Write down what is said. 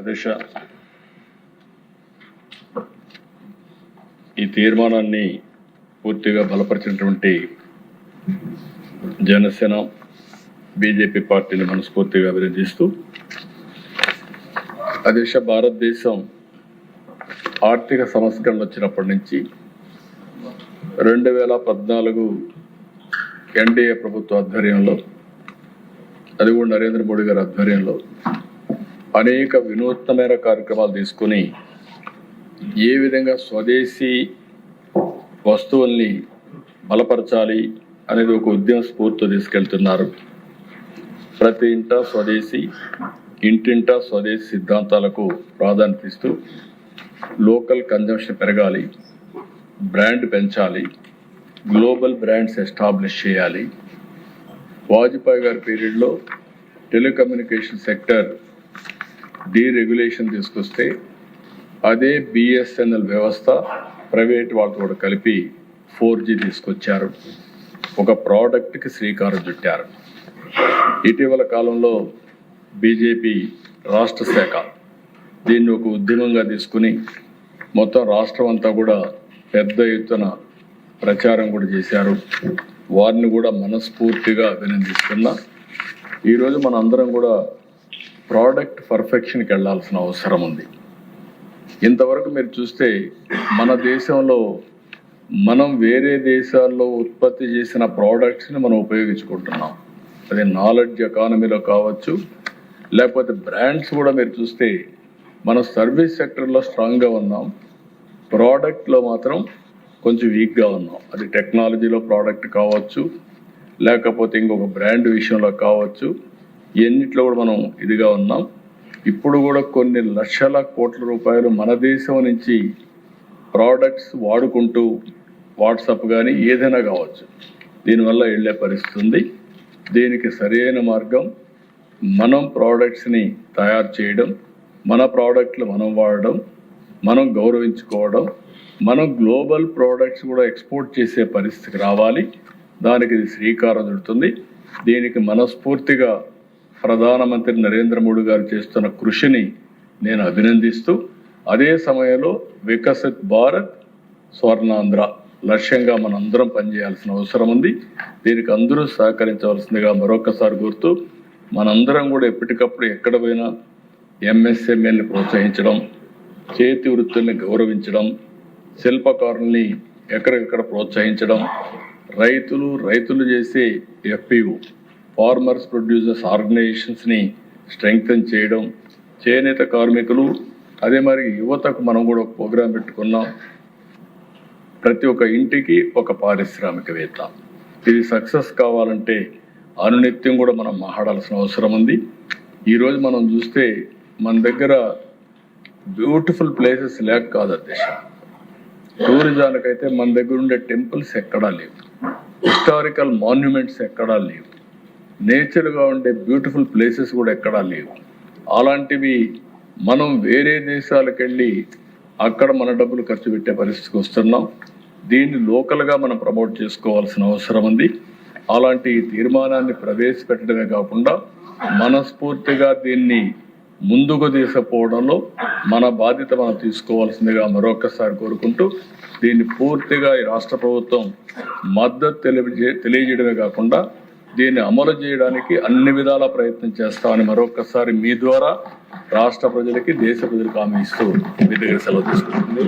అధ్యక్ష, ఈ తీర్మానాన్ని పూర్తిగా బలపరిచినటువంటి జనసేన బీజేపీ పార్టీని మనస్ఫూర్తిగా అభినందిస్తూ, అధ్యక్ష, భారతదేశం ఆర్థిక సంస్కరణలు వచ్చినప్పటి నుంచి 2014 ఎన్డీఏ ప్రభుత్వ ఆధ్వర్యంలో, అది కూడా నరేంద్ర మోడీ గారి ఆధ్వర్యంలో అనేక వినూత్నమైన కార్యక్రమాలు తీసుకుని ఏ విధంగా స్వదేశీ వస్తువుల్ని బలపరచాలి అనేది ఒక ఉద్యమ స్ఫూర్తితో తీసుకెళ్తున్నారు. ప్రతి ఇంటా స్వదేశీ, ఇంటింటా స్వదేశీ సిద్ధాంతాలకు ప్రాధాన్యత ఇస్తూ లోకల్ కన్జంప్షన్ పెరగాలి, బ్రాండ్ పెంచాలి, గ్లోబల్ బ్రాండ్స్ ఎస్టాబ్లిష్ చేయాలి. వాజ్పేయి గారి పీరియడ్లో టెలికమ్యూనికేషన్ సెక్టర్ డీరెగ్యులేషన్ తీసుకొస్తే అదే బిఎస్ఎన్ఎల్ వ్యవస్థ ప్రైవేట్ వాళ్ళతో కూడా కలిపి 4G తీసుకొచ్చారు. ఒక ప్రోడక్ట్కి శ్రీకారం చుట్టారు. ఇటీవల కాలంలో బీజేపీ రాష్ట్ర శాఖ దీన్ని ఒక ఉద్యమంగా తీసుకుని మొత్తం రాష్ట్రం అంతా కూడా పెద్ద ఎత్తున ప్రచారం కూడా చేశారు. వారిని కూడా మనస్ఫూర్తిగా అభినందిస్తున్నా. ఈరోజు మన అందరం కూడా ప్రోడక్ట్ పర్ఫెక్షన్కి వెళ్ళాల్సిన అవసరం ఉంది. ఇంతవరకు మీరు చూస్తే మన దేశంలో మనం వేరే దేశాల్లో ఉత్పత్తి చేసిన ప్రోడక్ట్స్ని మనం ఉపయోగించుకుంటున్నాం. అది నాలెడ్జ్ ఎకానమీలో కావచ్చు, లేకపోతే బ్రాండ్స్ కూడా మీరు చూస్తే మన సర్వీస్ సెక్టర్లో స్ట్రాంగ్గా ఉన్నాం, ప్రోడక్ట్లో మాత్రం కొంచెం వీక్గా ఉన్నాం. అది టెక్నాలజీలో ప్రోడక్ట్ కావచ్చు, లేకపోతే ఇంకొక బ్రాండ్ విషయంలో కావచ్చు, ఎన్నిట్లో కూడా మనం ఇదిగా ఉన్నాం. ఇప్పుడు కూడా కొన్ని లక్షల కోట్ల రూపాయలు మన దేశం నుంచి ప్రోడక్ట్స్ వాడుకుంటూ వాట్సాప్ కానీ ఏదైనా కావచ్చు దీనివల్ల వెళ్ళే పరిస్థితి ఉంది. దీనికి సరైన మార్గం మనం ప్రోడక్ట్స్ని తయారు చేయడం, మన ప్రోడక్ట్లు మనం వాడడం, మనం గౌరవించుకోవడం, మనం గ్లోబల్ ప్రోడక్ట్స్ కూడా ఎక్స్పోర్ట్ చేసే పరిస్థితికి రావాలి. దానికి ఇది శ్రీకారం చుడుతుంది. దీనికి మనస్ఫూర్తిగా ప్రధానమంత్రి నరేంద్ర మోడీ గారు చేస్తున్న కృషిని నేను అభినందిస్తూ, అదే సమయంలో వికసిత్ భారత్ స్వర్ణాంధ్ర లక్ష్యంగా మనందరం పనిచేయాల్సిన అవసరం ఉంది. దీనికి అందరూ సహకరించవలసిందిగా మరొకసారి కోరుతూ, మనందరం కూడా ఎప్పటికప్పుడు ఎక్కడ పోయినా ఎంఎస్ఎంఈని ప్రోత్సహించడం, చేతి వృత్తుల్ని గౌరవించడం, శిల్పకారుల్ని ఎక్కడికెక్కడ ప్రోత్సహించడం, రైతులు చేసే ఎఫ్పిఓ ఫార్మర్స్ ప్రొడ్యూసర్స్ ఆర్గనైజేషన్స్ని స్ట్రెంగ్తన్ చేయడం, చేనేత కార్మికులు, అదే మరి యువతకు మనం కూడా ఒక ప్రోగ్రాం పెట్టుకున్నాం, ప్రతి ఒక్క ఇంటికి ఒక పారిశ్రామికవేత్త. ఇది సక్సెస్ కావాలంటే అనునిత్యం కూడా మనం మాట్లాడాల్సిన అవసరం ఉంది. ఈరోజు మనం చూస్తే మన దగ్గర బ్యూటిఫుల్ ప్లేసెస్ లేక కాదు అధ్యక్ష, టూరిజానికైతే మన దగ్గర ఉండే టెంపుల్స్ ఎక్కడా లేవు, హిస్టారికల్ మాన్యుమెంట్స్ ఎక్కడా లేవు, నేచర్గా ఉండే బ్యూటిఫుల్ ప్లేసెస్ కూడా ఎక్కడా లేవు. అలాంటివి మనం వేరే దేశాలకు వెళ్ళి అక్కడ మన డబ్బులు ఖర్చు పెట్టే పరిస్థితికి వస్తున్నాం. దీన్ని లోకల్గా మనం ప్రమోట్ చేసుకోవాల్సిన అవసరం ఉంది. అలాంటి తీర్మానాన్ని ప్రవేశపెట్టడమే కాకుండా మనస్ఫూర్తిగా దీన్ని ముందుకు తీసుకుపోవడంలో మన బాధ్యత మనం తీసుకోవాల్సిందిగా మరొకసారి కోరుకుంటూ, దీన్ని పూర్తిగా ఈ రాష్ట్ర ప్రభుత్వం మద్దతు తెలియజేయడమే కాకుండా దీన్ని అమలు చేయడానికి అన్ని విధాల ప్రయత్నం చేస్తామని మరొకసారి మీ ద్వారా రాష్ట్ర ప్రజలకి, దేశ ప్రజలకు హామీ ఇస్తూ మీ దగ్గర సెలవు తీసుకుంటుంది.